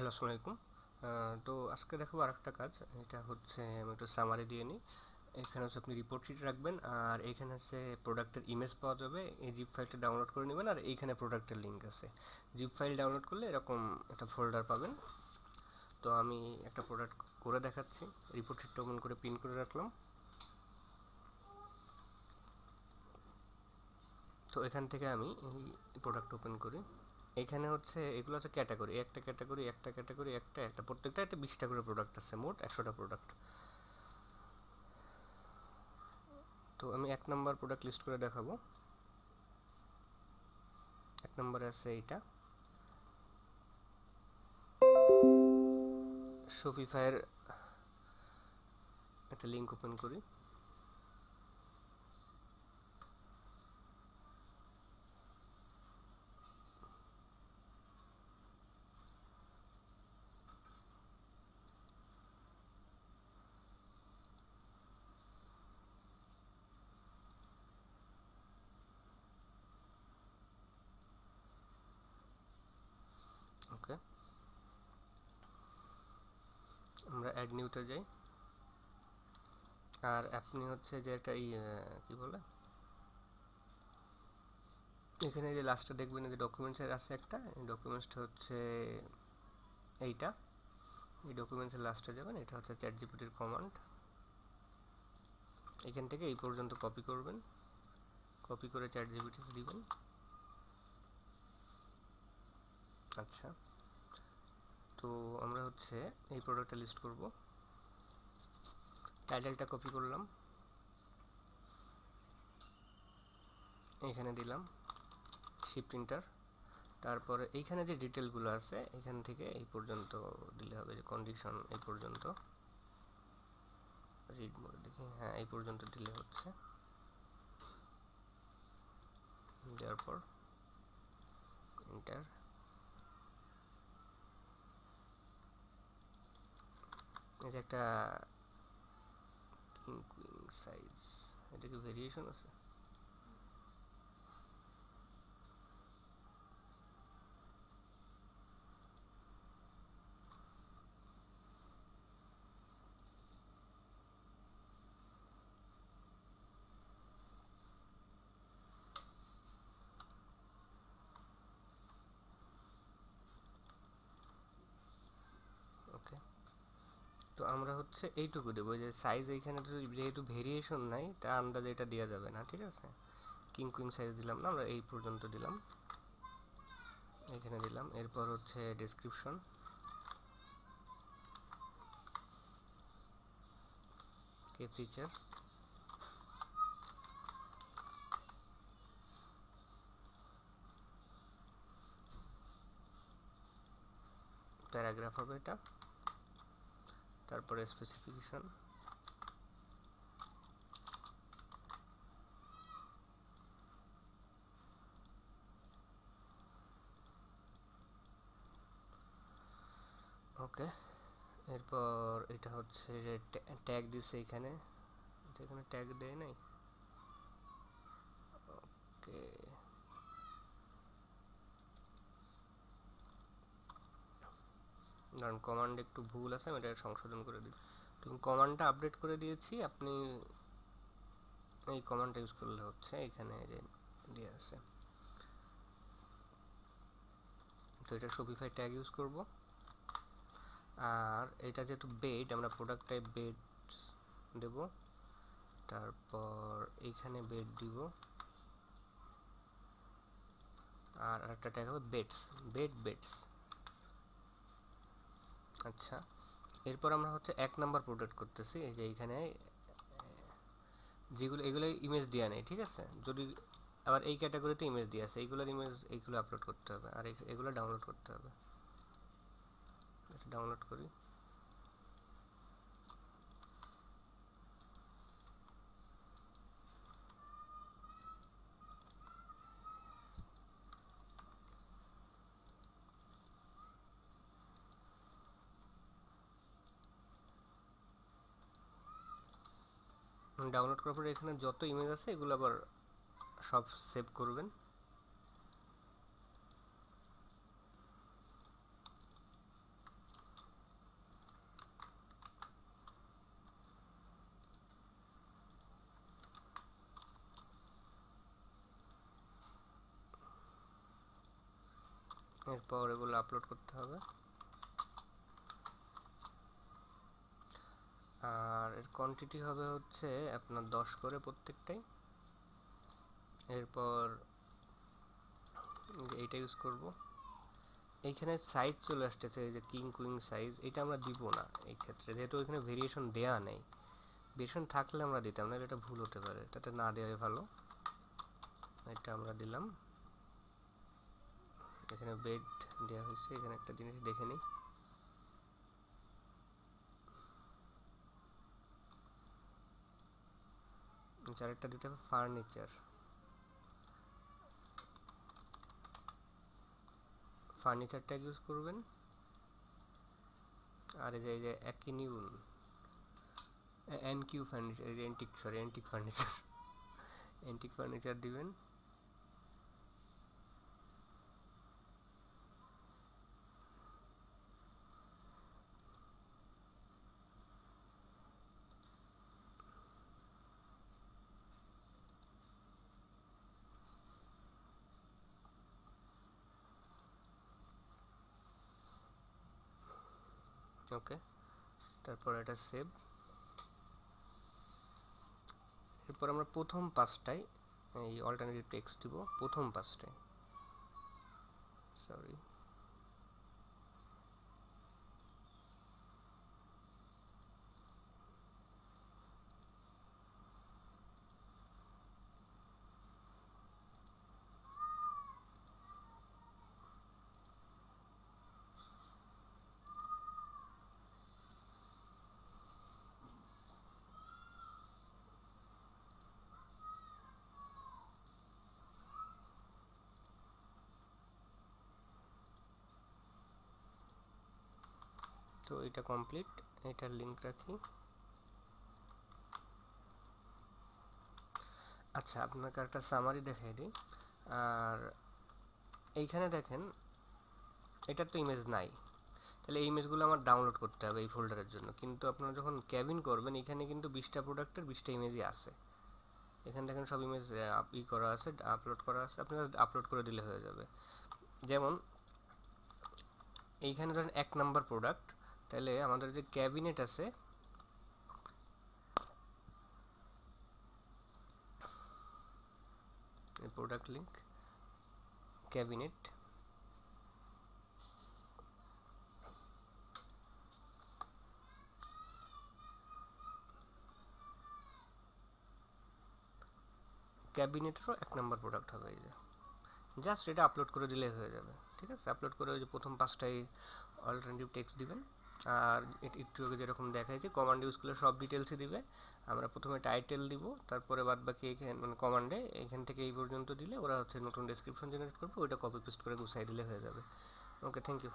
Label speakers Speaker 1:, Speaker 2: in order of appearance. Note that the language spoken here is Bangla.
Speaker 1: হ্যালো, আসসালামু আলাইকুম। তো আজকে দেখাবো আরেকটা কাজ। এটা হচ্ছে আমি একটু সামারি দিয়ে নিই। এখানে হচ্ছে আপনি রিপোর্ট শিট রাখবেন, আর এখানে হচ্ছে প্রোডাক্টের ইমেজ পাওয়া যাবে। এই জিপ ফাইলটা ডাউনলোড করে নেবেন, আর এইখানে প্রোডাক্টের লিঙ্ক আছে। জিপ ফাইল ডাউনলোড করলে এরকম একটা ফোল্ডার পাবেন। তো আমি একটা প্রোডাক্ট করে দেখাচ্ছি। রিপোর্ট শিটটা ওপেন করে পিন করে রাখলাম। তো এখান থেকে আমি এই প্রোডাক্ট ওপেন করি। এখানে হচ্ছে এগুলো হচ্ছে ক্যাটাগরি, একটা ক্যাটাগরি, একটা ক্যাটাগরি, একটা একটা প্রত্যেকটা একটা 20টা করে প্রোডাক্ট আছে, মোট 100টা প্রোডাক্ট। তো আমি 1 নম্বর প্রোডাক্ট লিস্ট করে দেখাবো। 1 নম্বরে আছে এইটা, শপিফাইয়ের একটা লিঙ্ক ওপেন করি। ওকে, আমরা অ্যাড নিউতে যাই। আর আপনি হচ্ছে যে একটা কি বলে, এখানে যে লাস্টে দেখবেন যে ডকুমেন্টসের আছে একটা, এই ডকুমেন্টসটা হচ্ছে এইটা। এই ডকুমেন্টসের লাস্টে যাবেন, এটা হচ্ছে চ্যাট জিপিটির কমান্ড। এখান থেকে এই পর্যন্ত কপি করবেন, কপি করে চ্যাট জিপিটিতে দিবেন। আচ্ছা, তো আমরা হচ্ছে এই প্রোডাক্টটা লিস্ট করব। টাইটেলটা কপি করলাম, এখানে দিলাম শিপ প্রিন্টার। তারপরে এইখানে যে ডিটেলগুলো আছে এখান থেকে এই পর্যন্ত দিলে হবে, যে কন্ডিশন এই পর্যন্ত। রিড মোড দেখি, হ্যাঁ এই পর্যন্ত দিলে হচ্ছে। দেওয়ার পর এন্টার। এই যে একটা কিং কুইং সাইজ, এটা কি ভেরিয়েশন আছে? ওকে, তো আমরা হচ্ছে এইটুকু দেবো, যে সাইজ এইখানে তো যেহেতু ভেরিয়েশন নাই, তা আন্দাজে এটা দেওয়া যাবে না, ঠিক আছে। কিং কুইন সাইজ দিলাম না, আমরা এই পর্যন্ত দিলাম, এখানে দিলাম। এরপর হচ্ছে ডেসক্রিপশন, কে ফিচার, প্যারাগ্রাফ হবে এটা। তারপরে স্পেসিফিকেশন, ওকে। এরপর এটা হচ্ছে যে ট্যাগ দিছে এখানে, এখানে ট্যাগ দেয় নাই। ওকে, কারণ কমান্ড একটু ভুল আছে, আমি এটা সংশোধন করে দিই। তুমি কমান্ডটা আপডেট করে দিয়েছি, আপনি এই কমান্ডটা ইউজ করলে হচ্ছে, এখানে যে দিয়ে আছে। তো এটা শপিফাই ট্যাগ ইউজ করব। আর এটা যেহেতু বেড, আমরা প্রোডাক্ট টাইপ বেড দেব। তারপর এইখানে বেড দিব, আর একটা ট্যাগ হবে বেডস, বেডস। আচ্ছা, এরপর আমরা হচ্ছে 1 নম্বর প্রোডাক্ট করতেছি। এই যে এইখানে যেগুলো, এগুলো ইমেজ দেওয়া নেই, ঠিক আছে। যদি আবার এই ক্যাটাগরিতে ইমেজ দিয়ে আছে, এইগুলোর ইমেজ এইগুলো আপলোড করতে হবে, আর এগুলো ডাউনলোড করতে হবে। ডাউনলোড করি। ডাউনলোড করার পরে এখানে যত ইমেজ আছে এগুলো আবার সব সেভ করবেন। এরপর এগুলো আপলোড করতে হবে। আর এর কোয়ান্টিটি হবে হচ্ছে আপনার 10 করে প্রত্যেকটাই। এরপর এইটা ইউজ করব। এইখানে সাইজ চলে আসতেছে, এই যে কিং কুইং সাইজ, এটা আমরা দিব না এই ক্ষেত্রে, যেহেতু এখানে ভেরিয়েশন দেয়া নেই। ভেরিয়েশন থাকলে আমরা দিতাম না, এটা ভুল হতে পারে, তাতে না দেওয়াই ভালো। এটা আমরা দিলাম। এখানে বেড দেওয়া হয়েছে। এখানে একটা জিনিস দেখে নিই, আরেকটা দিতে হবে ফার্নিচার। ফার্নিচার ট্যাগ ইউজ করবেন। আর এই যে অ্যাকিনিউন এনকিউ ফার্নিচার, এই যে এন্টিক ফার্নিচার এন্টিক ফার্নিচার দিবেন। ওকে, তারপর এটা সেভ। এরপর আমরা প্রথম পাঁচটায় এই অল্টারনেটিভ টেক্সট দিব, প্রথম পাঁচটায়। সরি, তো এটা কমপ্লিট। এটার লিংক রাখি। আচ্ছা, আপনাকে একটা সামারি দেখাই দিই। আর এইখানে দেখেন, এটার তো ইমেজ নাই, তাহলে এই ইমেজগুলো আমার ডাউনলোড করতে হবে এই ফোল্ডারের জন্য। কিন্তু আপনারা যখন ক্যাবিন করবেন, এখানে কিন্তু 20টা প্রোডাক্টের 20টা ইমেজই আছে। এখানে দেখেন সব ইমেজ করা আছে, আপলোড করা আছে, আপনি আপলোড করে দিলে হয়ে যাবে। যেমন এইখানে ধরেন 1 নাম্বার প্রোডাক্ট, তাহলে আমাদের যে ক্যাবিনেট আছে, প্রোডাক্ট লিংক ক্যাবিনেট, ক্যাবিনেটেরও 1 নাম্বার প্রোডাক্ট হবে। এই যে জাস্ট এটা আপলোড করে দিলে হয়ে যাবে। ঠিক আছে, আপলোড করে ওই যে প্রথম পাঁচটায় অল্টারনেটিভ টেক্সট দিবেন। আর একটু আগে যেরকম দেখাইছে, কমান্ড ইউজ করলে সব ডিটেলসই দিবে। আমরা প্রথমে টাইটেল দিব, তারপরে বাদ বাকি এখানে মানে কমান্ডে এখান থেকে এই পর্যন্ত দিলে ওরা হচ্ছে নতুন ডেসক্রিপশন জেনারেট করবে, ওইটা কপি পেস্ট করে গুছাই দিলে হয়ে যাবে। ওকে, থ্যাংক ইউ।